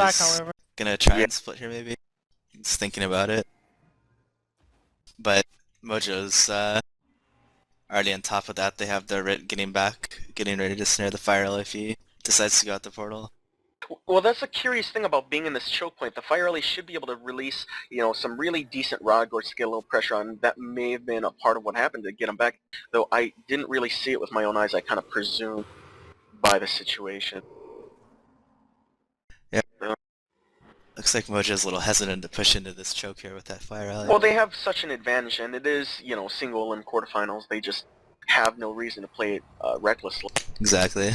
back, is however. gonna try and split here maybe. He's thinking about it. But Mojo's already on top of that. They have their Rit getting back, getting ready to snare the Fire Ellie if he decides to go out the portal. Well, that's a curious thing about being in this choke point. The Fire Ellie should be able to release, some really decent Rod Gorge to get a little pressure on. That may have been a part of what happened to get him back, though I didn't really see it with my own eyes. I kind of presumed by the situation. Yeah. Looks like Mojo's a little hesitant to push into this choke here with that Fire Ellie. Well, they have such an advantage, and it is, single in quarterfinals. They just have no reason to play it recklessly. Exactly.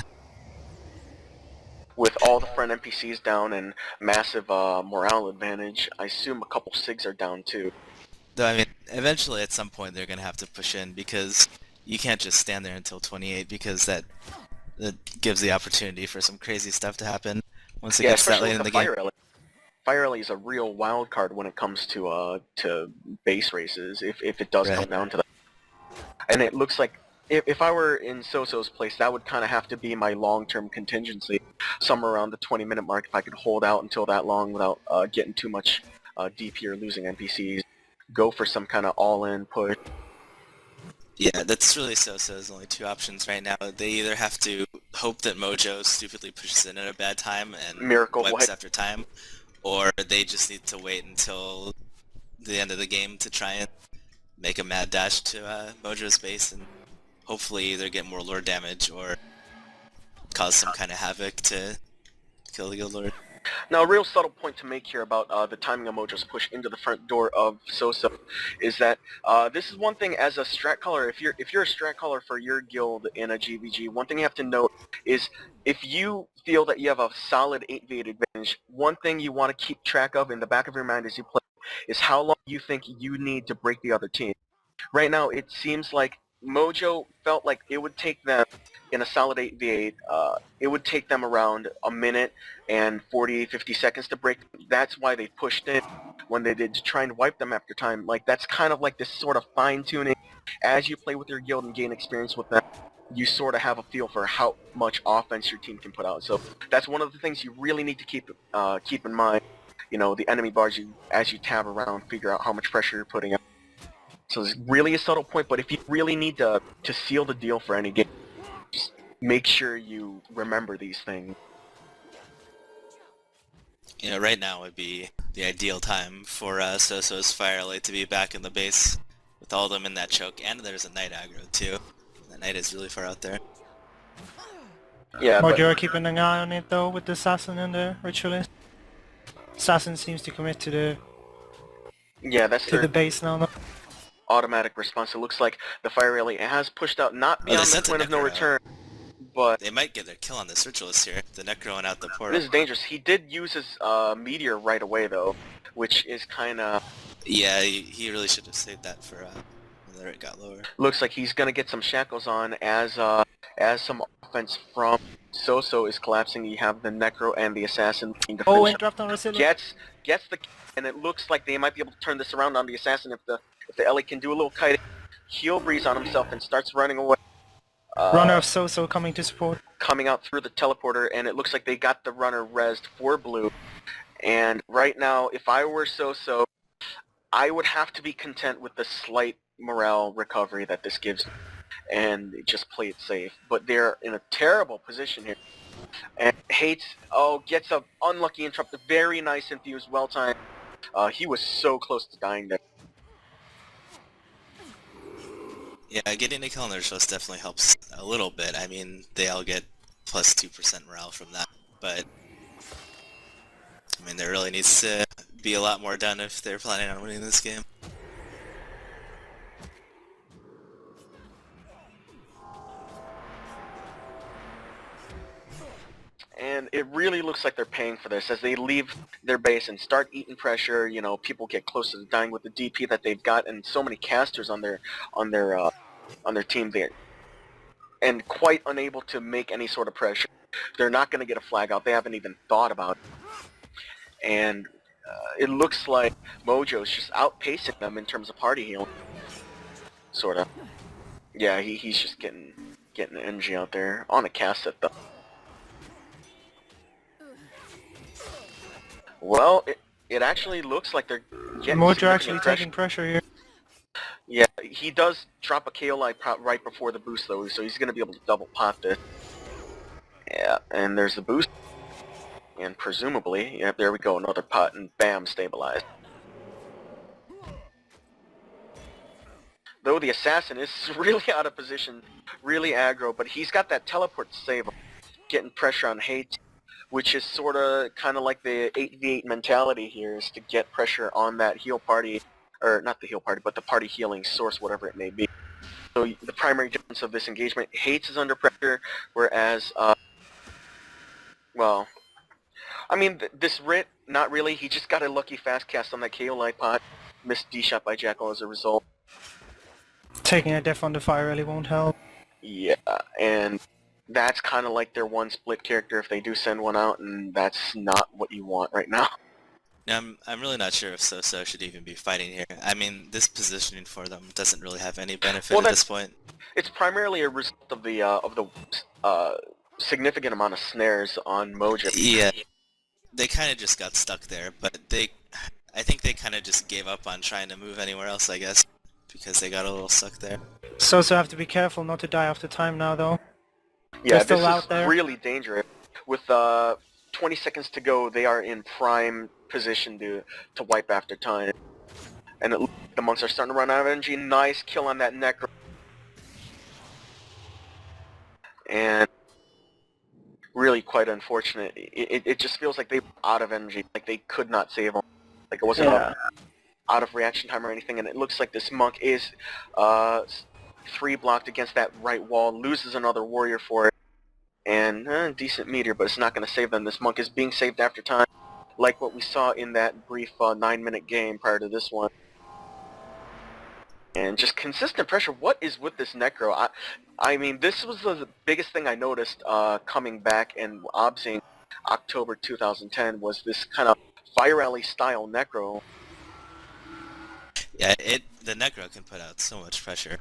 With all the front NPCs down and massive morale advantage, I assume a couple SIGs are down too. Though, I mean, eventually at some point they're going to have to push in because you can't just stand there until 28 because that gives the opportunity for some crazy stuff to happen once it gets that late in the game. Fire Ellie is a real wild card when it comes to base races if it does come down to that. And it looks like if I were in SoSo's place, that would kind of have to be my long-term contingency, somewhere around the 20-minute mark if I could hold out until that long without getting too much DP or losing NPCs. Go for some kind of all-in push. Yeah, that's really SoSo's only two options right now. They either have to hope that Mojo stupidly pushes in at a bad time and Miracle wipes after time, or they just need to wait until the end of the game to try and make a mad dash to Mojo's base and hopefully either get more lord damage or cause some kind of havoc to kill the guild lord. Now, a real subtle point to make here about the timing of Mojo's push into the front door of SoSo is that this is one thing as a strat caller. If you're a strat caller for your guild in a GVG, one thing you have to note is if you feel that you have a solid 8v8 advantage, one thing you want to keep track of in the back of your mind as you play is how long you think you need to break the other team. Right now, it seems like Mojo felt like it would take them in a solid 8v8, it would take them around a minute and 40-50 seconds to break. That's why they pushed in when they did to try and wipe them after time. Like, that's kind of like this sort of fine-tuning. As you play with your guild and gain experience with them, you sort of have a feel for how much offense your team can put out. So that's one of the things you really need to keep in mind. The enemy bars, as you tab around, figure out how much pressure you're putting out. So it's really a subtle point, but if you really need to seal the deal for any game, just make sure you remember these things. Right now would be the ideal time for SoSo's Fire Ellie to be back in the base with all of them in that choke, and there's a Knight aggro too. That Knight is really far out there. Yeah, Mojo are keeping an eye on it though with the Assassin and the Ritualist. Assassin seems to commit to the base now though. Automatic response. It looks like the Fire Ellie has pushed out not beyond the point of no return, but they might get their kill on this Ritualist here. The Necro and out the portal. This is dangerous. He did use his Meteor right away though, which is kind of... Yeah, he really should have saved that for when it got lower. Looks like he's gonna get some shackles on as some offense from SoSo is collapsing. You have the Necro and the Assassin. Oh, and dropped on Resilient. Gets the... And it looks like they might be able to turn this around on the Assassin if the Ellie can do a little kiting. He'll breeze on himself and starts running away. Runner of SoSo coming to support. Coming out through the teleporter, and it looks like they got the runner rezzed for blue. And right now, if I were SoSo, I would have to be content with the slight morale recovery that this gives me, and just play it safe. But they're in a terrible position here. And gets a unlucky interrupt. Very nice infuse, well timed. He was so close to dying there. Yeah, getting a kill on the Ritualist definitely helps a little bit. I mean, they all get plus 2% morale from that, but I mean, there really needs to be a lot more done if they're planning on winning this game. And it really looks like they're paying for this as they leave their base and start eating pressure. People get close to dying with the DP that they've got, and so many casters on their team there, and quite unable to make any sort of pressure. They're not going to get a flag out. They haven't even thought about it. And it looks like Mojo's just outpacing them in terms of party healing. Sort of. Yeah, he's just getting energy out there on a cast set though. Well, it actually looks like they're getting Mojo significant actually pressure. taking pressure here. Yeah, he does drop a KO light right before the boost though, so he's going to be able to double pot this. Yeah, and there's the boost. And presumably, yeah, there we go, another pot, and bam, stabilized. Though the assassin is really out of position, really aggro, but he's got that teleport to save him, getting pressure on Hate, which is sort of kind of like the 8v8 mentality here, is to get pressure on that heal party, or not the heal party, but the party healing source, whatever it may be. So the primary difference of this engagement, Hates is under pressure, whereas, well, I mean, this Rit, not really. He just got a lucky fast cast on that KO light pot, missed D-shot by Jackal as a result. Taking a death on the fire really won't help. Yeah, and that's kind of like their one split character if they do send one out, and that's not what you want right now. Now, I'm really not sure if SoSo should even be fighting here. I mean, this positioning for them doesn't really have any benefit at this point. It's primarily a result of the significant amount of snares on Mojo. Yeah, they kind of just got stuck there, but I think they kind of just gave up on trying to move anywhere else, I guess, because they got a little stuck there. SoSo have to be careful not to die after time now, though. Yeah, still this out is there. really dangerous. With 20 seconds to go, they are in prime position to wipe after time. And the monks are starting to run out of energy. Nice kill on that Necro. And really quite unfortunate. It just feels like they were out of energy. Like they could not save him. Like it wasn't out of reaction time or anything. And it looks like this monk is 3 blocked against that right wall. Loses another warrior for it. And decent meteor, but it's not going to save them. This monk is being saved after time. Like what we saw in that brief 9-minute game prior to this one. And just consistent pressure. What is with this Necro? I mean, this was the biggest thing I noticed coming back and obsing October 2010 was this kind of Fire Rally style Necro. Yeah, the Necro can put out so much pressure.